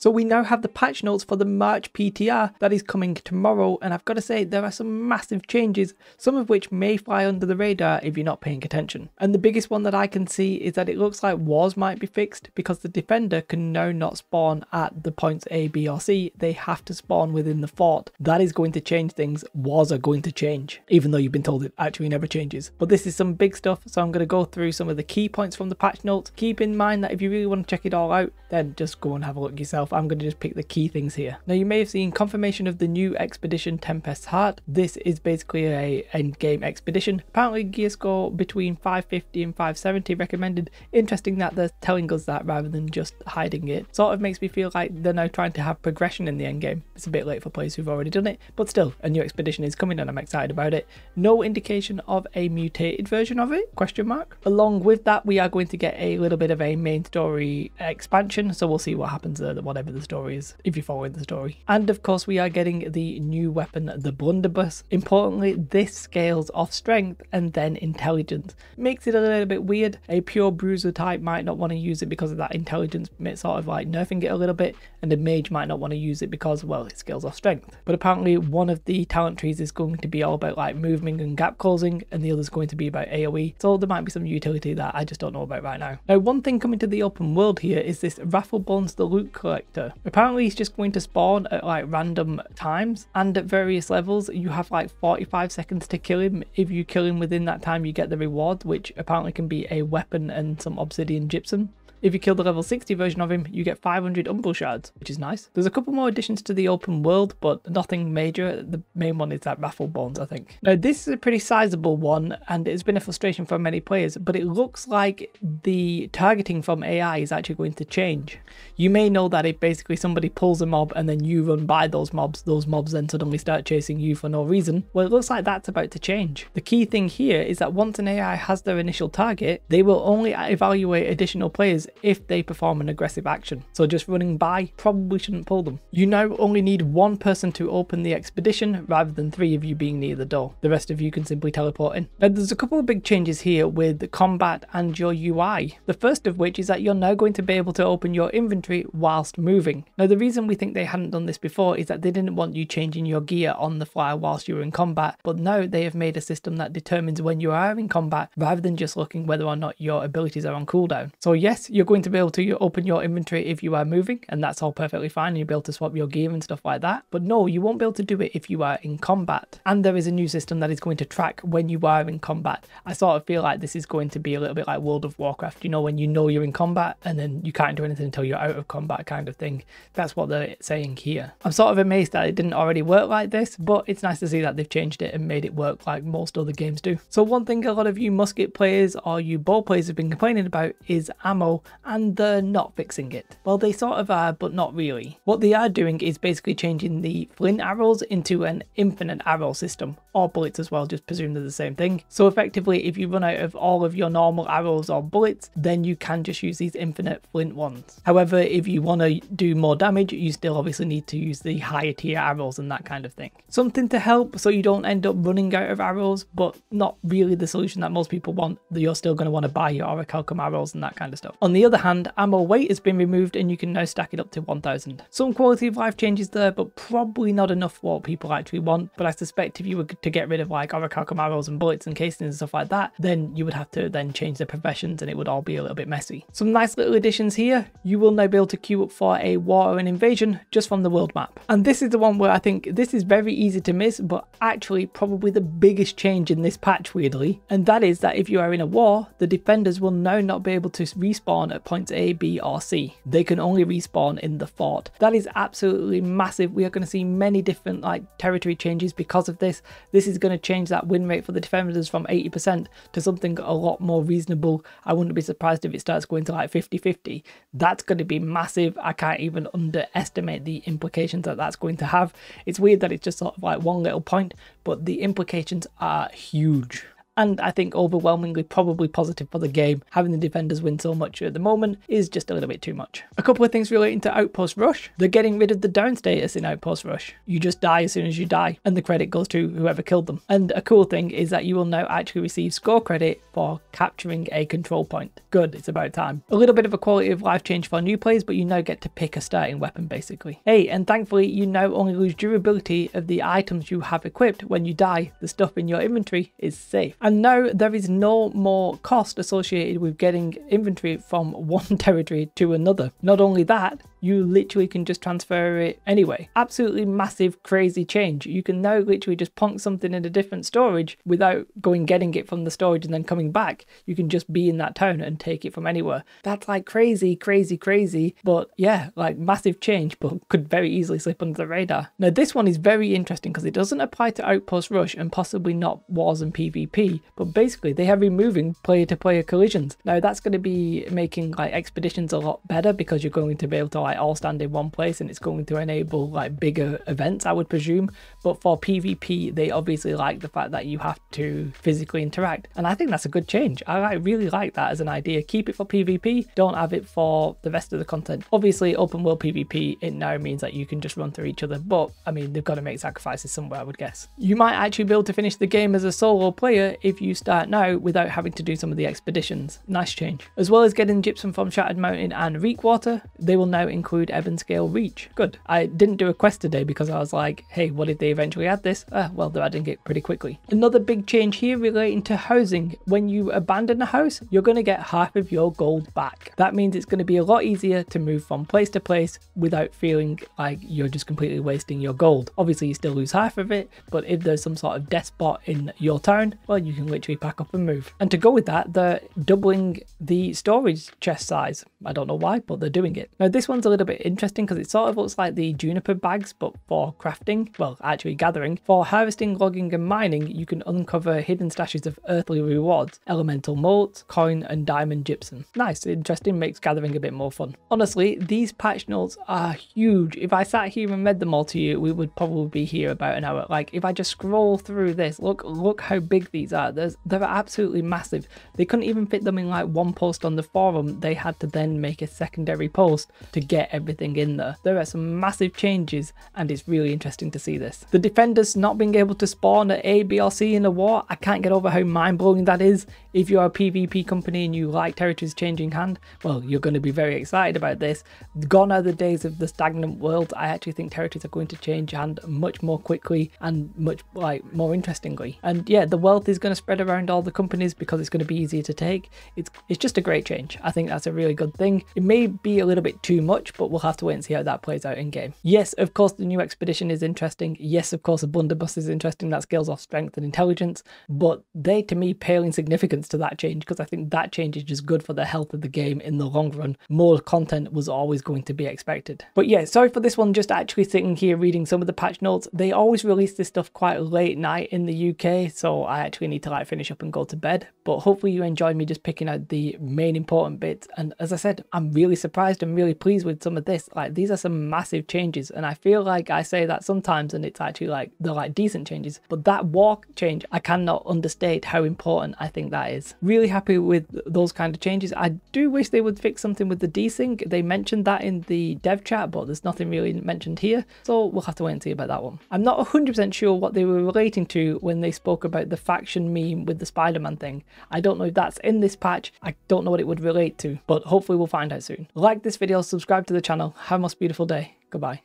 So we now have the patch notes for the March PTR that is coming tomorrow, and I've got to say there are some massive changes, some of which may fly under the radar if you're not paying attention. And the biggest one that I can see is that it looks like wars might be fixed because the defender can now not spawn at the points A, B or C, they have to spawn within the fort. That is going to change things. Wars are going to change, even though you've been told it actually never changes. But this is some big stuff, so I'm going to go through some of the key points from the patch notes. Keep in mind that if you really want to check it all out, then just go and have a look yourself. I'm going to just pick the key things here. Now you may have seen confirmation of the new expedition Tempest's Heart. This is basically a end game expedition. Apparently gear score between 550 and 570 recommended. Interesting that they're telling us that rather than just hiding it. Sort of makes me feel like they're now trying to have progression in the end game. It's a bit late for players who've already done it, but still a new expedition is coming and I'm excited about it. No indication of a mutated version of it, question mark. Along with that we are going to get a little bit of a main story expansion, so we'll see what happens there, whatever the story is, if you're following the story. And of course we are getting the new weapon, the blunderbuss. Importantly, this scales off strength and then intelligence. Makes it a little bit weird. A pure bruiser type might not want to use it because of that intelligence, sort of like nerfing it a little bit, and a mage might not want to use it because, well, it scales off strength. But apparently one of the talent trees is going to be all about like movement and gap closing, and the other is going to be about AoE, so there might be some utility that I just don't know about right now. Now one thing coming to the open world here is this Rafflebones the loot collector. Apparently he's just going to spawn at like random times, and at various levels you have like 45 seconds to kill him. If you kill him within that time you get the reward, which apparently can be a weapon and some obsidian gypsum. If you kill the level 60 version of him, you get 500 umbral shards, which is nice. There's a couple more additions to the open world, but nothing major. The main one is that Rafflebones, I think. Now, this is a pretty sizable one, and it's been a frustration for many players, but it looks like the targeting from AI is actually going to change. You may know that if basically somebody pulls a mob and then you run by those mobs then suddenly start chasing you for no reason. Well, it looks like that's about to change. The key thing here is that once an AI has their initial target, they will only evaluate additional players if they perform an aggressive action. So just running by probably shouldn't pull them. You now only need one person to open the expedition rather than 3 of you being near the door. The rest of you can simply teleport in. Now there's a couple of big changes here with the combat and your UI. The first of which is that you're now going to be able to open your inventory whilst moving. Now the reason we think they hadn't done this before is that they didn't want you changing your gear on the fly whilst you were in combat, but now they have made a system that determines when you are in combat rather than just looking whether or not your abilities are on cooldown. So yes, you're going to be able to open your inventory if you are moving, and that's all perfectly fine, and you'll be able to swap your gear and stuff like that. But no, you won't be able to do it if you are in combat. And there is a new system that is going to track when you are in combat. I sort of feel like this is going to be a little bit like World of Warcraft, you know, when you know you're in combat and then you can't do anything until you're out of combat kind of thing. That's what they're saying here. I'm sort of amazed that it didn't already work like this, but it's nice to see that they've changed it and made it work like most other games do. So one thing a lot of you musket players or you bow players have been complaining about is ammo, and they're not fixing it. Well, they sort of are, but not really. What they are doing is basically changing the flint arrows into an infinite arrow system, or bullets as well, just presume they're the same thing. So effectively, if you run out of all of your normal arrows or bullets, then you can just use these infinite flint ones. However, if you want to do more damage, you still obviously need to use the higher tier arrows and that kind of thing. Something to help so you don't end up running out of arrows, but not really the solution that most people want. You're still going to want to buy your orichalcum arrows and that kind of stuff. On the other hand, ammo weight has been removed and you can now stack it up to 1000. Some quality of life changes there, but probably not enough for what people actually want. But I suspect if you were to get rid of like orichalcum arrows and bullets and casings and stuff like that, then you would have to then change the professions and it would all be a little bit messy. Some nice little additions here. You will now be able to queue up for a war or an invasion just from the world map. And this is the one where I think this is very easy to miss, but actually probably the biggest change in this patch, weirdly. And that is that if you are in a war, the defenders will now not be able to respawn at points A, B or C. They can only respawn in the fort. That is absolutely massive. We are going to see many different like territory changes because of this. This is going to change that win rate for the defenders from 80% to something a lot more reasonable. I wouldn't be surprised if it starts going to like 50-50. That's going to be massive. I can't even underestimate the implications that that's going to have. It's weird that it's just sort of like one little point, but the implications are huge. And I think overwhelmingly probably positive for the game. Having the defenders win so much at the moment is just a little bit too much. A couple of things relating to Outpost Rush. They're getting rid of the down status in Outpost Rush. You just die as soon as you die, and the credit goes to whoever killed them. And a cool thing is that you will now actually receive score credit for capturing a control point. Good, it's about time. A little bit of a quality of life change for new players, but you now get to pick a starting weapon basically. Hey, and thankfully you now only lose durability of the items you have equipped when you die. The stuff in your inventory is safe. And now there is no more cost associated with getting inventory from one territory to another. Not only that, you literally can just transfer it anyway. Absolutely massive, crazy change. You can now literally just plonk something in a different storage without getting it from the storage and then coming back. You can just be in that town and take it from anywhere. That's like crazy, crazy, crazy. But yeah, like massive change, but could very easily slip under the radar. Now this one is very interesting because it doesn't apply to Outpost Rush and possibly not Wars and PvP, but basically they are removing player-to-player collisions. Now that's going to be making like expeditions a lot better because you're going to be able to all stand in one place, and it's going to enable like bigger events, I would presume. But for PvP, they obviously like the fact that you have to physically interact, and I think that's a good change. I really like that as an idea. Keep it for PvP, don't have it for the rest of the content. Obviously open world PvP, it now means that you can just run through each other, but I mean they've got to make sacrifices somewhere, I would guess. You might actually be able to finish the game as a solo player if you start now without having to do some of the expeditions. Nice change. As well as getting gypsum from Shattered Mountain and Reekwater, they will now include Ebonscale Reach. Good. I didn't do a quest today because I was like, hey, what if they eventually add this? Well, they're adding it pretty quickly. Another big change here relating to housing. When you abandon a house, you're going to get half of your gold back. That means it's going to be a lot easier to move from place to place without feeling like you're just completely wasting your gold. Obviously, you still lose half of it, but if there's some sort of death spot in your town, well, you can literally pack up and move. And to go with that, they're doubling the storage chest size. I don't know why, but they're doing it. Now, this one's a little bit interesting because it sort of looks like the juniper bags, but for crafting, well, actually gathering. For harvesting, logging, and mining, you can uncover hidden stashes of earthly rewards, elemental motes, coin, and diamond gypsum. Nice, interesting, makes gathering a bit more fun. Honestly, these patch notes are huge. If I sat here and read them all to you, we would probably be here about an hour. Like, if I just scroll through this, look how big these are. They're absolutely massive. They couldn't even fit them in like one post on the forum. They had to then make a secondary post to get everything in there. There are some massive changes, and it's really interesting to see this. The defenders not being able to spawn at A, B, or C in a war, I can't get over how mind-blowing that is. If you're a PvP company and you like territories changing hand, well, you're going to be very excited about this. Gone are the days of the stagnant world. I actually think territories are going to change hand much more quickly and much more interestingly. And yeah, the wealth is going to spread around all the companies because it's going to be easier to take. It's just a great change. I think that's a really good thing. It may be a little bit too much, but we'll have to wait and see how that plays out in game. Yes, of course, the new expedition is interesting. Yes, of course, a blunderbuss is interesting. That scales off strength and intelligence, but they, to me, pale in significance to that change because I think that change is just good for the health of the game in the long run. More content was always going to be expected. But yeah, sorry for this one, just actually sitting here reading some of the patch notes. They always release this stuff quite late night in the UK, so I actually need to finish up and go to bed. But hopefully you enjoyed me just picking out the main important bits. And as I said, I'm really surprised and really pleased with some of this. These are some massive changes, and I feel like I say that sometimes and it's actually they're decent changes, but that war change, I cannot understate how important I think that is. Really happy with those kind of changes. I do wish they would fix something with the desync. They mentioned that in the dev chat, but there's nothing really mentioned here, so we'll have to wait and see about that one. I'm not 100% sure what they were relating to when they spoke about the faction meme with the Spider-Man thing. I don't know if that's in this patch. I don't know what it would relate to, but hopefully we'll find out soon. Like this video, subscribe to the channel. Have a most beautiful day. Goodbye.